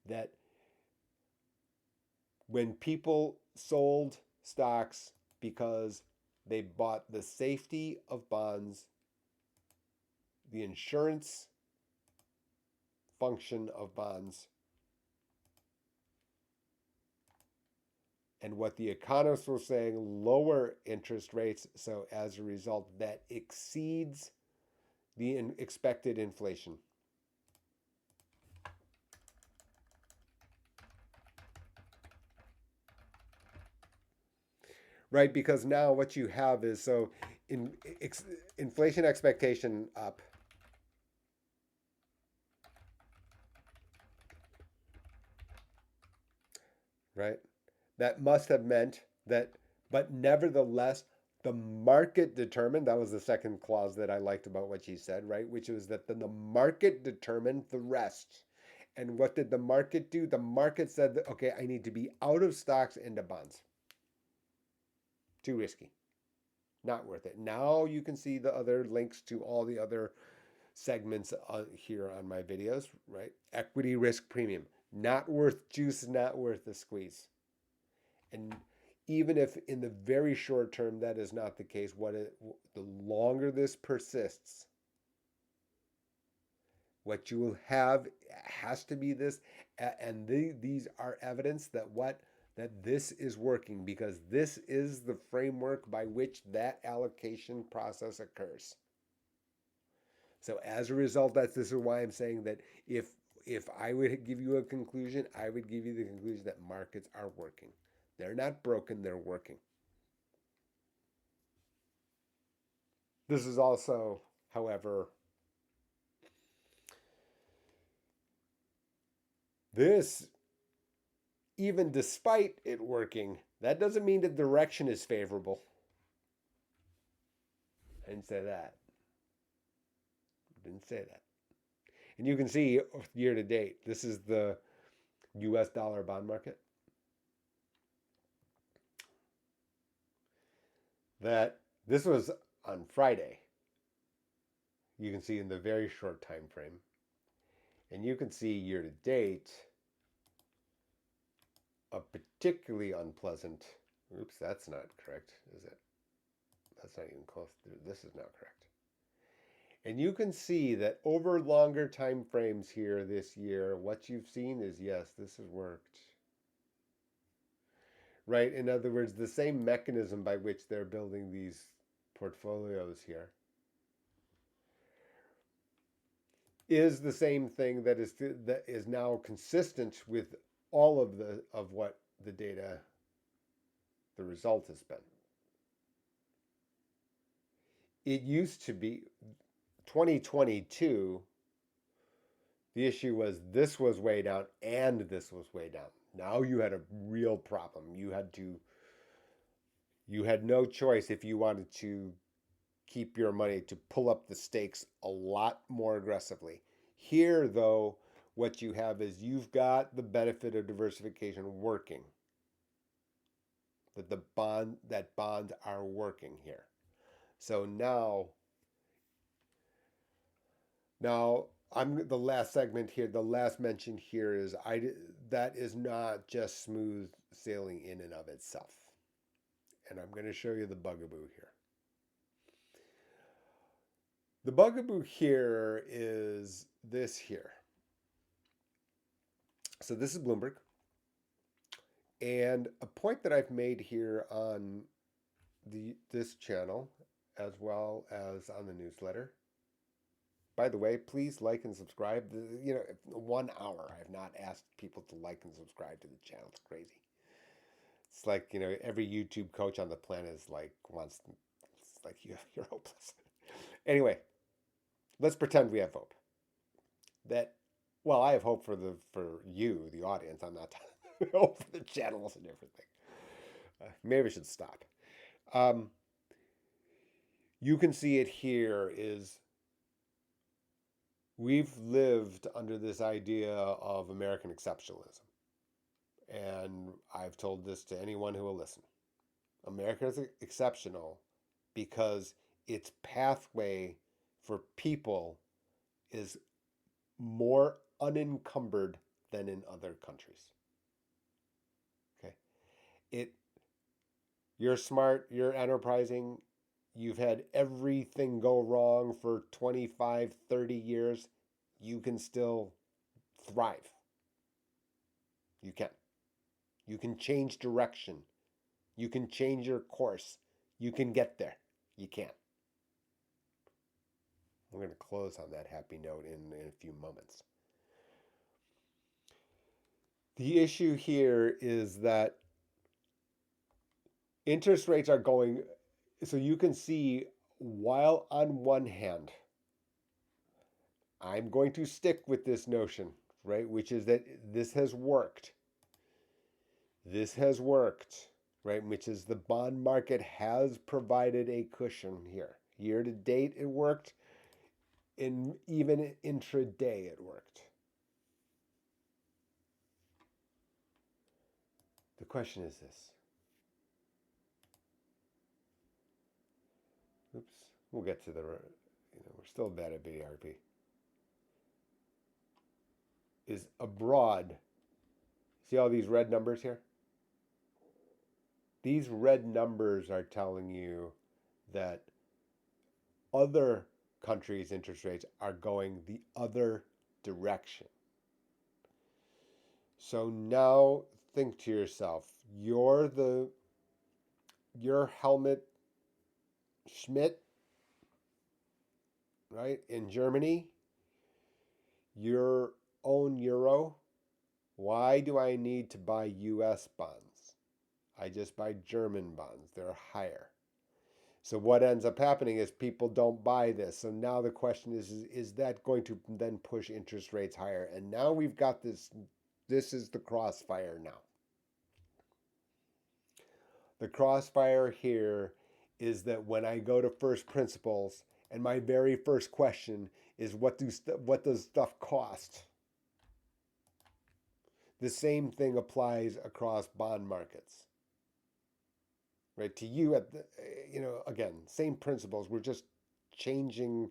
that when people sold stocks because they bought the safety of bonds, the insurance function of bonds, and what the economists were saying, lower interest rates, so as a result that exceeds the expected inflation. Right, because now what you have is, so inflation expectation up, right? That must have meant that, but nevertheless, the market determined, that was the second clause that I liked about what she said, right? Which was that then the market determined the rest. And what did the market do? The market said that, okay, I need to be out of stocks into bonds. Too risky. Not worth it. Now you can see the other links to all the other segments here on my videos, right? Equity risk premium. Not worth juice, not worth the squeeze. And even if in the very short term that is not the case, the longer this persists, what you will have has to be this, and these are evidence that this is working, because this is the framework by which that allocation process occurs. So as a result, this is why I'm saying that if I would give you a conclusion, I would give you the conclusion that markets are working. They're not broken, they're working. This is also, however, even despite it working, that doesn't mean the direction is favorable. I didn't say that. And you can see year to date, this is the US dollar bond market, that This was on Friday. You can see in the very short time frame. And you can see year to date a particularly unpleasant. Oops, that's not correct, is it? That's not even close. This is not correct. And you can see that over longer time frames here this year, what you've seen is, yes, this has worked. Right? In other words, the same mechanism by which they're building these portfolios here is the same thing that is now consistent with all of what the data, the result has been. It used to be 2022. The issue was this was way down and this was way down. Now you had a real problem. You had no choice if you wanted to keep your money to pull up the stakes a lot more aggressively. Here, though, what you have is you've got the benefit of diversification working. That bonds are working here. So now I'm the last segment here. The last mention here is that is not just smooth sailing in and of itself. And I'm going to show you the bugaboo here. The bugaboo here is this here. So this is Bloomberg. And a point that I've made here on this channel, as well as on the newsletter. By the way, please like and subscribe. 1 hour I've not asked people to like and subscribe to the channel. It's crazy. It's like, every YouTube coach on the planet is like, it's like you're hopeless. Anyway, let's pretend we have hope. I have hope for you, the audience. I'm not hope for the channel is a different thing. Maybe I should stop. You can see it here is we've lived under this idea of American exceptionalism. And I've told this to anyone who will listen. America is exceptional because its pathway for people is more unencumbered than in other countries. Okay. You're smart, you're enterprising, you've had everything go wrong for 25, 30 years, you can still thrive. You can. You can change direction. You can change your course. You can get there. You can. We're going to close on that happy note in a few moments. The issue here is that interest rates are going, so you can see while on one hand, I'm going to stick with this notion, right, which is that this has worked. This has worked, right, which is the bond market has provided a cushion here. Year to date, it worked. Even intraday, it worked. The question is this. Oops, we'll get to we're still bad at BRP. Is abroad. See all these red numbers here? These red numbers are telling you that other countries' interest rates are going the other direction. So now think to yourself, you're Helmut Schmidt, right, in Germany, your own euro. Why do I need to buy US bonds? I just buy German bonds. They're higher. So what ends up happening is people don't buy this. So now the question is that going to then push interest rates higher? And now we've got this is the crossfire now. The crossfire here is that when I go to first principles and my very first question is what does stuff cost? The same thing applies across bond markets. right? To you at the, again, same principles. We're just changing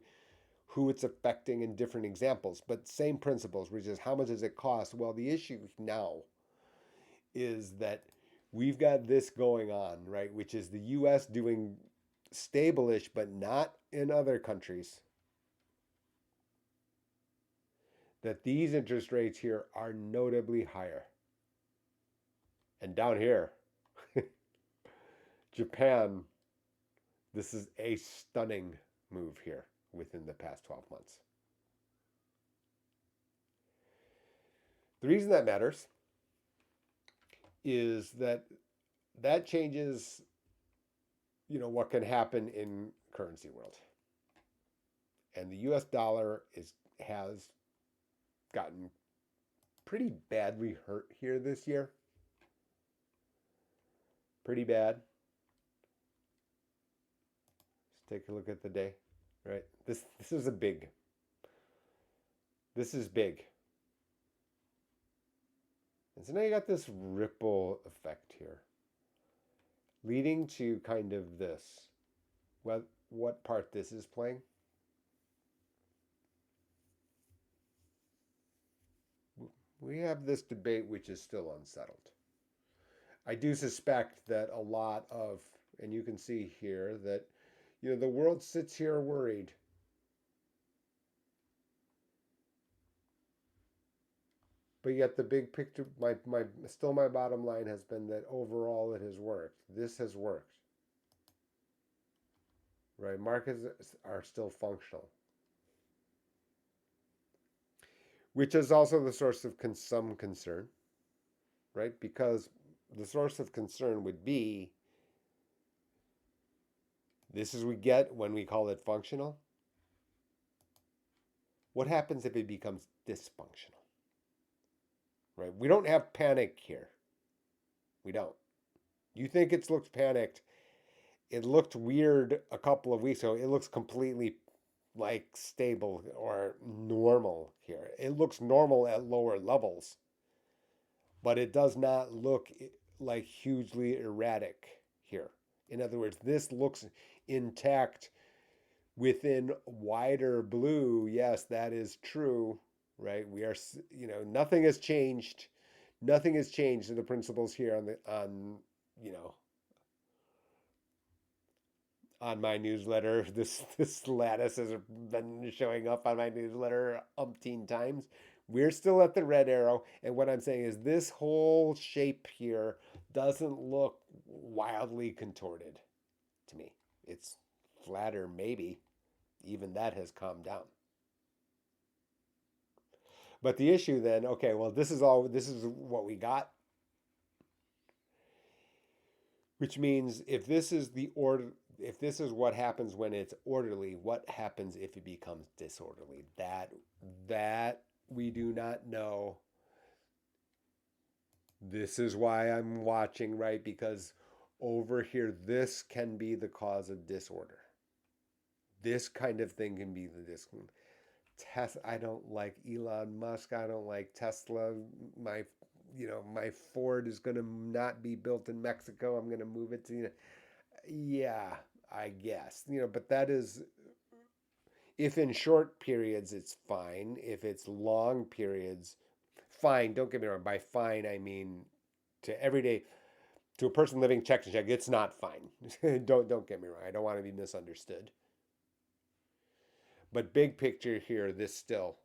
who it's affecting in different examples, but same principles, which is how much does it cost? Well, the issue now is that we've got this going on, right? Which is the US doing stable-ish, but not in other countries. That these interest rates here are notably higher. And down here, Japan, this is a stunning move here within the past 12 months. The reason that matters is that changes, what can happen in currency world. And the US dollar has gotten pretty badly hurt here this year. Pretty bad. Let's take a look at the day, right? This is big. This is big. And so now you got this ripple effect here, leading to kind of this. What part this is playing? We have this debate which is still unsettled. I do suspect that a lot of, and you can see here that, the world sits here worried. But yet the big picture, my bottom line has been that overall it has worked. This has worked. Right? Markets are still functional. Which is also the source of some concern. Right? Because the source of concern would be, this is we get when we call it functional. What happens if it becomes dysfunctional? Right? We don't have panic here. We don't. You think it looks panicked. It looked weird a couple of weeks ago. It looks completely like stable or normal here. It looks normal at lower levels. But it does not look like hugely erratic here. In other words, this looks intact within wider blue. Yes, that is true, right? We are, nothing has changed. Nothing has changed in the principles here on my newsletter. This lattice has been showing up on my newsletter umpteen times. We're still at the red arrow, and what I'm saying is this whole shape here doesn't look wildly contorted to me. It's flatter, maybe. Even that has calmed down. But the issue then, okay, well, this is what we got. Which means if this is what happens when it's orderly, what happens if it becomes disorderly? That we do not know. This is why I'm watching, right? Because over here, this can be the cause of disorder. This kind of thing can be the disorder. I don't like Elon Musk. I don't like Tesla. My Ford is going to not be built in Mexico. I'm going to move it to, yeah, I guess, but that is, if in short periods, it's fine. If it's long periods, fine. Don't get me wrong. By fine, I mean to a person living check to check, it's not fine. Don't get me wrong. I don't want to be misunderstood. But big picture here, this still,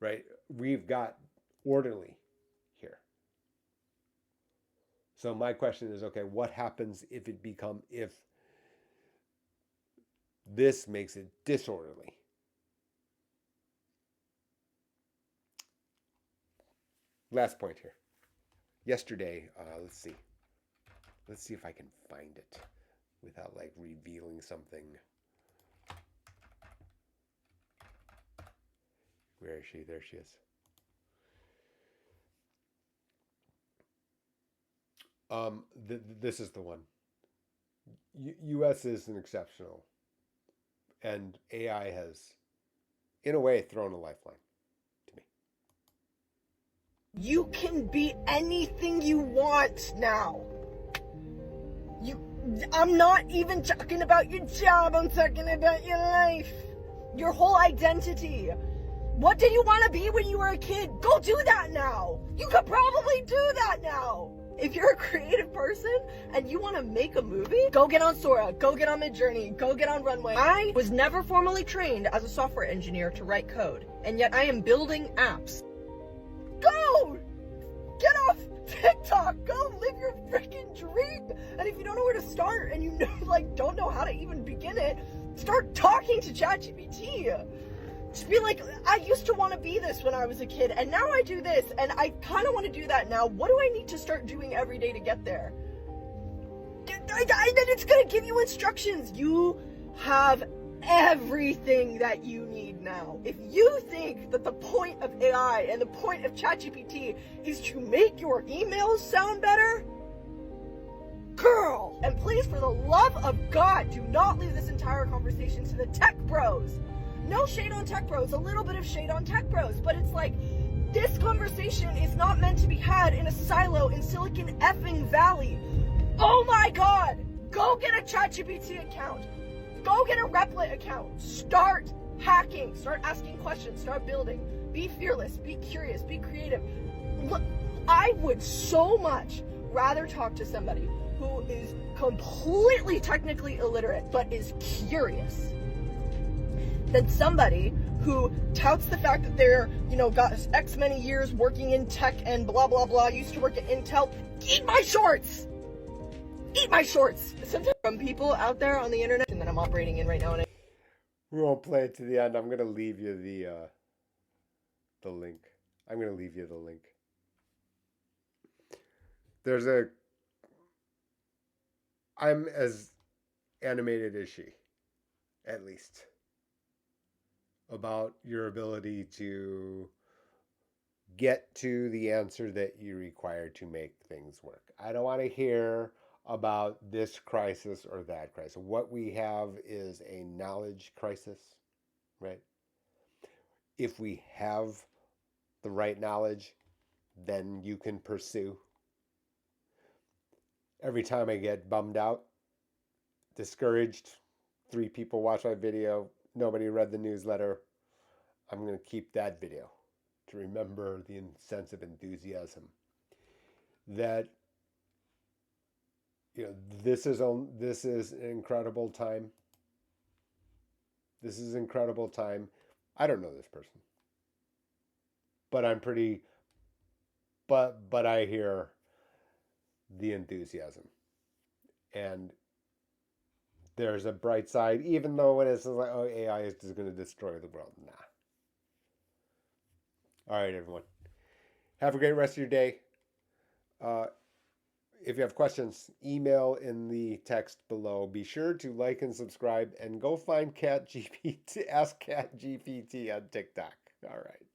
right? We've got orderly here. So my question is, okay, what happens if this makes it disorderly? Last point here. Yesterday, let's see if I can find it without revealing something. Where is she? There she is. This is the one. U.S. is an exceptional, and AI has, in a way, thrown a lifeline to me. You can be anything you want now. I'm not even talking about your job, I'm talking about your life. Your whole identity. What did you want to be when you were a kid? Go do that now. You could probably do that now. If you're a creative person and you want to make a movie, go get on Sora, go get on Midjourney, go get on Runway. I was never formally trained as a software engineer to write code, and yet I am building apps. Go! Get off TikTok! Go live your freaking dream! And if you don't know where to start and you don't know how to even begin it, start talking to ChatGPT. Just be like, I used to want to be this when I was a kid, and now I do this, and I kind of want to do that now. What do I need to start doing every day to get there? Then it's going to give you instructions. You have everything that you need now. If you think that the point of AI and the point of ChatGPT is to make your emails sound better, girl, and please, for the love of God, do not leave this entire conversation to the tech bros. No shade on tech bros, a little bit of shade on tech bros, but it's like, this conversation is not meant to be had in a silo in Silicon effing Valley. Oh my God, go get a ChatGPT account. Go get a Replit account. Start hacking, start asking questions, start building. Be fearless, be curious, be creative. Look, I would so much rather talk to somebody who is completely technically illiterate but is curious than somebody who touts the fact that they're, got X many years working in tech and blah, blah, blah, used to work at Intel. Eat my shorts! Eat my shorts! Sometimes from people out there on the internet and that I'm operating in right now. We won't play it to the end. I'm going to leave you the link. I'm going to leave you the link. I'm as animated as she, at least, about your ability to get to the answer that you require to make things work. I don't want to hear about this crisis or that crisis. What we have is a knowledge crisis, right? If we have the right knowledge, then you can pursue. Every time I get bummed out, discouraged, 3 people watch my video, nobody read the newsletter, I'm going to keep that video to remember the sense of enthusiasm that this is an incredible time. This is an incredible time. I don't know this person, but but I hear the enthusiasm, and there's a bright side, even though when it's like, oh, AI is just going to destroy the world. Nah. All right, everyone. Have a great rest of your day. If you have questions, email in the text below. Be sure to like and subscribe, and go find CatGPT, Ask CatGPT on TikTok. All right.